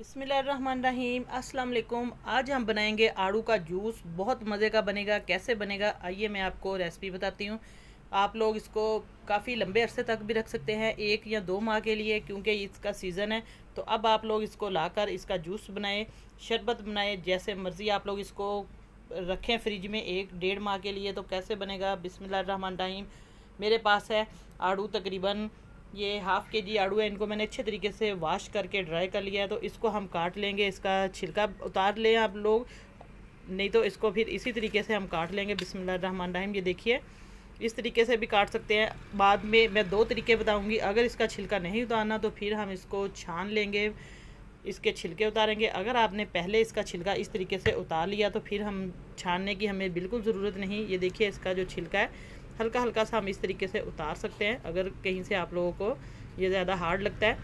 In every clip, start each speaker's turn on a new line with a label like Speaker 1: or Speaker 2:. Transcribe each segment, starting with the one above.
Speaker 1: बिस्मिल्लाहिर्रहमानिर्रहीम अस्सलाम वालेकुम। आज हम बनाएंगे आड़ू का जूस। बहुत मज़े का बनेगा। कैसे बनेगा आइए मैं आपको रेसिपी बताती हूँ। आप लोग इसको काफ़ी लंबे अरसे तक भी रख सकते हैं, 1 या 2 माह के लिए, क्योंकि इसका सीज़न है। तो अब आप लोग इसको लाकर इसका जूस बनाएं, शरबत बनाएं, जैसे मर्ज़ी आप लोग इसको रखें फ्रिज में 1 डेढ़ माह के लिए। तो कैसे बनेगा, बिस्मिल्लाहिर्रहमानिर्रहीम। मेरे पास है आड़ू, तकरीबन ये ½ kg आड़ू है। इनको मैंने अच्छे तरीके से वॉश करके ड्राई कर लिया है। तो इसको हम काट लेंगे, इसका छिलका उतार लें आप लोग, नहीं तो इसको फिर इसी तरीके से हम काट लेंगे। बिस्मिल्लाहिर्रहमानिर्रहीम। ये देखिए, इस तरीके से भी काट सकते हैं। बाद में मैं 2 तरीके बताऊंगी। अगर इसका छिलका नहीं उतारना तो फिर हम इसको छान लेंगे, इसके छिलके उतारेंगे। अगर आपने पहले इसका छिलका इस तरीके से उतार लिया तो फिर हम छानने की हमें बिल्कुल ज़रूरत नहीं। ये देखिए, इसका जो छिलका है हल्का हल्का सा हम इस तरीके से उतार सकते हैं, अगर कहीं से आप लोगों को ये ज़्यादा हार्ड लगता है।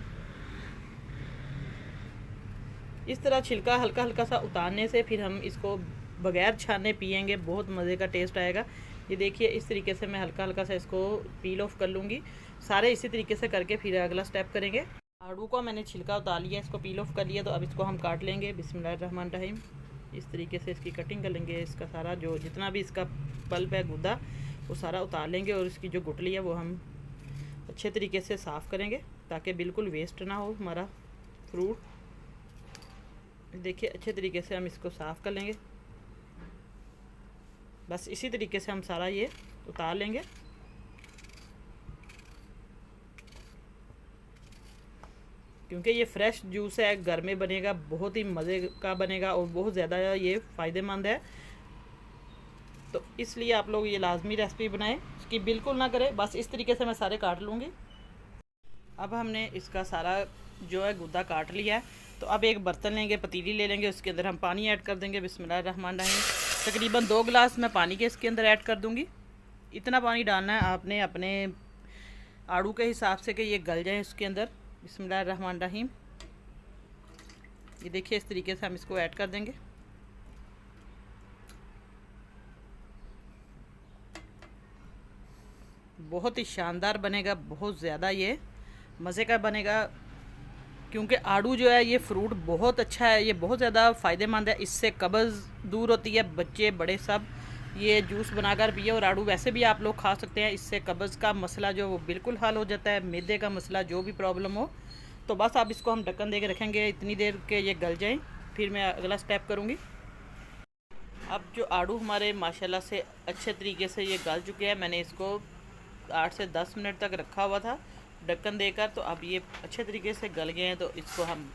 Speaker 1: इस तरह छिलका हल्का हल्का सा उतारने से फिर हम इसको बगैर छाने पियेंगे, बहुत मज़े का टेस्ट आएगा। ये देखिए, इस तरीके से मैं हल्का हल्का सा इसको पील ऑफ कर लूँगी। सारे इसी तरीके से करके फिर अगला स्टेप करेंगे। आड़ू को मैंने छिलका उतार लिया, इसको पील ऑफ कर लिया। तो अब इसको हम काट लेंगे। बिस्मिल्लाहिर्रहमानिर्रहीम। इस तरीके से इसकी कटिंग कर लेंगे। इसका सारा जो जितना भी इसका पल्प है, गुदा, वो सारा उतार लेंगे। और इसकी जो गुठली है वो हम अच्छे तरीके से साफ़ करेंगे, ताकि बिल्कुल वेस्ट ना हो हमारा फ्रूट। देखिए, अच्छे तरीके से हम इसको साफ़ कर लेंगे। बस इसी तरीके से हम सारा ये उतार लेंगे। क्योंकि ये फ्रेश जूस है, घर में बनेगा, बहुत ही मज़े का बनेगा और बहुत ज़्यादा ये फ़ायदेमंद है। तो इसलिए आप लोग ये लाजमी रेसिपी बनाएं, इसकी बिल्कुल ना करें। बस इस तरीके से मैं सारे काट लूँगी। अब हमने इसका सारा जो है गुद्दा काट लिया है। तो अब एक बर्तन लेंगे, पतीली ले लेंगे, उसके अंदर हम पानी ऐड कर देंगे। बिस्मिल्लाहिर्रहमानिर्रहीम। तकरीबन 2 गिलास मैं पानी के इसके अंदर ऐड कर दूँगी। इतना पानी डालना है आपने अपने आड़ू के हिसाब से कि ये गल जाए उसके अंदर। बिस्मिल्लाहिर्रहमानिर्रहीम। ये देखिए, इस तरीके से हम इसको ऐड कर देंगे। बहुत ही शानदार बनेगा, बहुत ज़्यादा ये मज़े का बनेगा। क्योंकि आड़ू जो है ये फ्रूट बहुत अच्छा है, ये बहुत ज़्यादा फ़ायदेमंद है। इससे कब्ज़ दूर होती है, बच्चे बड़े सब ये जूस बनाकर पिए। और आड़ू वैसे भी आप लोग खा सकते हैं, इससे कब्ज़ का मसला जो वो बिल्कुल हल हो जाता है। मैदे का मसला जो भी प्रॉब्लम हो, तो बस आप इसको हम ढक्कन दे के रखेंगे इतनी देर के ये गल जाएँ, फिर मैं अगला स्टेप करूँगी। अब जो आड़ू हमारे माशाल्लाह से अच्छे तरीके से ये गल चुके हैं। मैंने इसको 8 से 10 मिनट तक रखा हुआ था ढक्कन देकर। तो अब ये अच्छे तरीके से गल गए हैं। तो इसको हम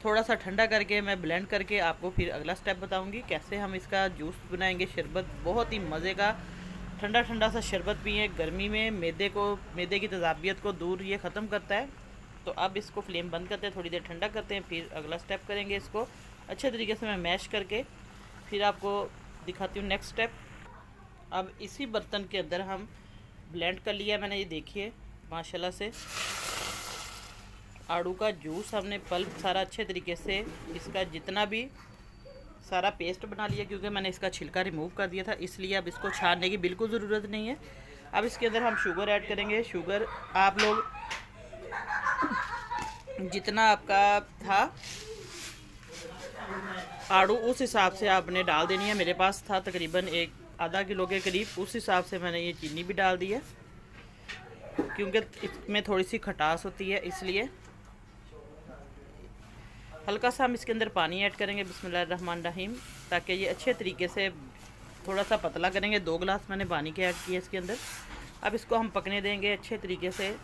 Speaker 1: थोड़ा सा ठंडा करके मैं ब्लेंड करके आपको फिर अगला स्टेप बताऊंगी कैसे हम इसका जूस बनाएंगे। शरबत बहुत ही मज़े का ठंडा ठंडा सा शरबत पिए गर्मी में। मैदे की तजाबियत को दूर ये ख़त्म करता है। तो अब इसको फ्लेम बंद करते हैं, थोड़ी देर ठंडा करते हैं, फिर अगला स्टेप करेंगे। इसको अच्छे तरीके से मैं मैश करके फिर आपको दिखाती हूँ नेक्स्ट स्टेप। अब इसी बर्तन के अंदर हम ब्लेंड कर लिया मैंने, ये देखिए माशाल्लाह से आड़ू का जूस हमने पल्प सारा अच्छे तरीके से इसका जितना भी सारा पेस्ट बना लिया। क्योंकि मैंने इसका छिलका रिमूव कर दिया था, इसलिए अब इसको छानने की बिल्कुल ज़रूरत नहीं है। अब इसके अंदर हम शुगर ऐड करेंगे। शुगर आप लोग जितना आपका था आड़ू उस हिसाब से आपने डाल देनी है। मेरे पास था तकरीबन ½ किलो के करीब, उस हिसाब से मैंने ये चीनी भी डाल दी है। क्योंकि इसमें थोड़ी सी खटास होती है, इसलिए हल्का सा हम इसके अंदर पानी ऐड करेंगे। बिस्मिल्लाहिर्रहमानिर्रहीम। ताकि ये अच्छे तरीके से थोड़ा सा पतला करेंगे। 2 गिलास मैंने पानी के ऐड किए इसके अंदर। अब इसको हम पकने देंगे अच्छे तरीके से।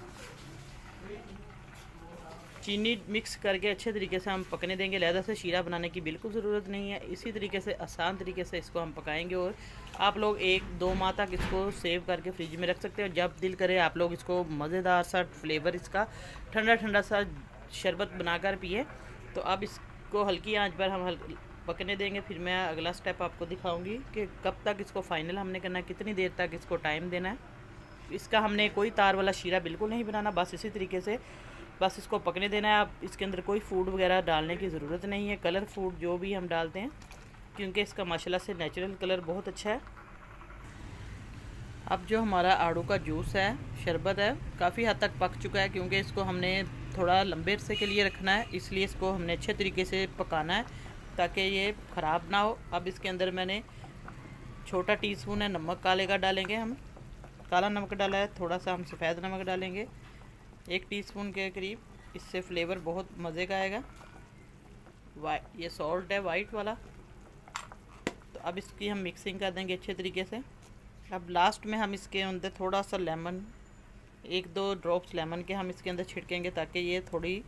Speaker 1: चीनी मिक्स करके अच्छे तरीके से हम पकने देंगे। लहदा से शीरा बनाने की बिल्कुल ज़रूरत नहीं है। इसी तरीके से आसान तरीके से इसको हम पकाएंगे। और आप लोग 1-2 माह तक इसको सेव करके फ्रिज में रख सकते हो। जब दिल करे आप लोग इसको मज़ेदार सा फ्लेवर इसका ठंडा ठंडा सा शरबत बनाकर पिए। तो अब इसको हल्की आंच पर हम पकने देंगे। फिर मैं अगला स्टेप आपको दिखाऊँगी कि कब तक इसको फ़ाइनल हमने करना है, कितनी देर तक इसको टाइम देना है। इसका हमने कोई तार वाला शीरा बिल्कुल नहीं बनाना, बस इसी तरीके से बस इसको पकने देना है। आप इसके अंदर कोई फूड वगैरह डालने की ज़रूरत नहीं है, कलर फूड जो भी हम डालते हैं, क्योंकि इसका माशाल्लाह से नेचुरल कलर बहुत अच्छा है। अब जो हमारा आड़ू का जूस है, शरबत है, काफ़ी हद तक पक चुका है। क्योंकि इसको हमने थोड़ा लंबे अरसे के लिए रखना है, इसलिए इसको हमने अच्छे तरीके से पकाना है ताकि ये ख़राब ना हो। अब इसके अंदर मैंने छोटा टीस्पून है नमक काले का डालेंगे, हम काला नमक डाला है, थोड़ा सा हम सफ़ेद नमक डालेंगे 1 टीस्पून के करीब, इससे फ्लेवर बहुत मज़े का आएगा। ये सॉल्ट है वाइट वाला। तो अब इसकी हम मिक्सिंग कर देंगे अच्छे तरीके से। अब लास्ट में हम इसके अंदर थोड़ा सा लेमन, 1-2 ड्रॉप्स लेमन के हम इसके अंदर छिड़केंगे ताकि ये थोड़ी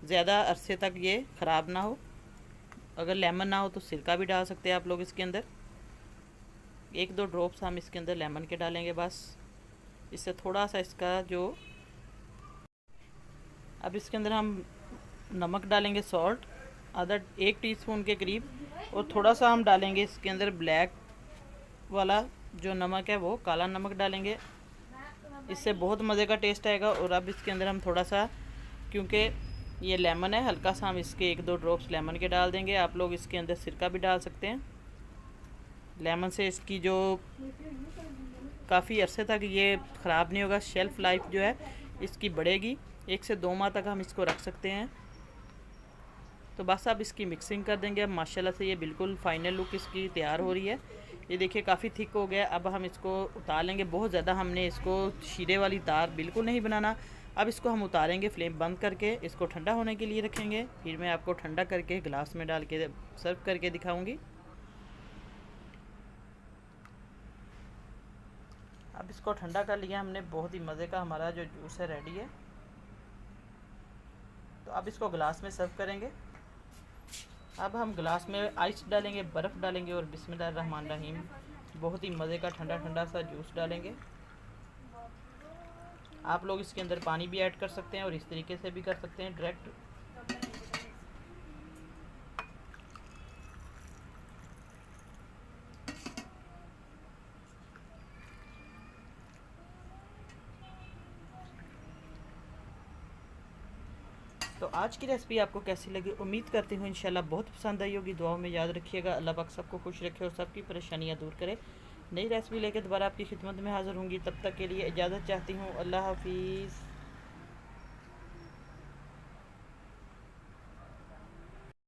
Speaker 1: ज़्यादा अरसे तक ये ख़राब ना हो। अगर लेमन ना हो तो सिरका भी डाल सकते हैं आप लोग इसके अंदर। 1-2 ड्रॉप्स हम इसके अंदर लेमन के डालेंगे बस, इससे थोड़ा सा इसका जो। अब इसके अंदर हम नमक डालेंगे, सॉल्ट आधा 1 टीस्पून के करीब, और थोड़ा सा हम डालेंगे इसके अंदर ब्लैक वाला जो नमक है, वो काला नमक डालेंगे, इससे बहुत मज़े का टेस्ट आएगा। और अब इसके अंदर हम थोड़ा सा, क्योंकि ये लेमन है, हल्का सा हम इसके 1-2 ड्रॉप्स लेमन के डाल देंगे। आप लोग इसके अंदर सिरका भी डाल सकते हैं। लेमन से इसकी जो काफ़ी अरसे तक ये ख़राब नहीं होगा, शेल्फ़ लाइफ जो है इसकी बढ़ेगी, 1 से 2 माह तक हम इसको रख सकते हैं। तो बस अब इसकी मिक्सिंग कर देंगे। अब माशाल्लाह से ये बिल्कुल फ़ाइनल लुक इसकी तैयार हो रही है। ये देखिए काफ़ी थिक हो गया। अब हम इसको उतार लेंगे। बहुत ज़्यादा हमने इसको शीरे वाली तार बिल्कुल नहीं बनाना। अब इसको हम उतारेंगे, फ्लेम बंद करके इसको ठंडा होने के लिए रखेंगे। फिर मैं आपको ठंडा करके गिलास में डाल के सर्व करके दिखाऊंगी। अब इसको ठंडा कर लिया हमने, बहुत ही मज़े का हमारा जो जूस है रेडी है। तो अब इसको गिलास में सर्व करेंगे। अब हम गिलास में आइस डालेंगे, बर्फ़ डालेंगे और बिस्मिल्लाहिर्रहमानिर्रहीम बहुत ही मज़े का ठंडा ठंडा सा जूस डालेंगे। आप लोग इसके अंदर पानी भी ऐड कर सकते हैं और इस तरीके से भी कर सकते हैं डायरेक्ट। तो आज की रेसिपी आपको कैसी लगी, उम्मीद करती हूँ इंशाल्लाह बहुत पसंद आई होगी। दुआओं में याद रखिएगा। अल्लाह पाक सबको खुश रखे और सबकी परेशानियाँ दूर करे। नई रेसिपी लेकर दोबारा आपकी खिदमत में हाज़िर होंगी। तब तक के लिए इजाज़त चाहती हूँ। अल्लाह हाफिज़।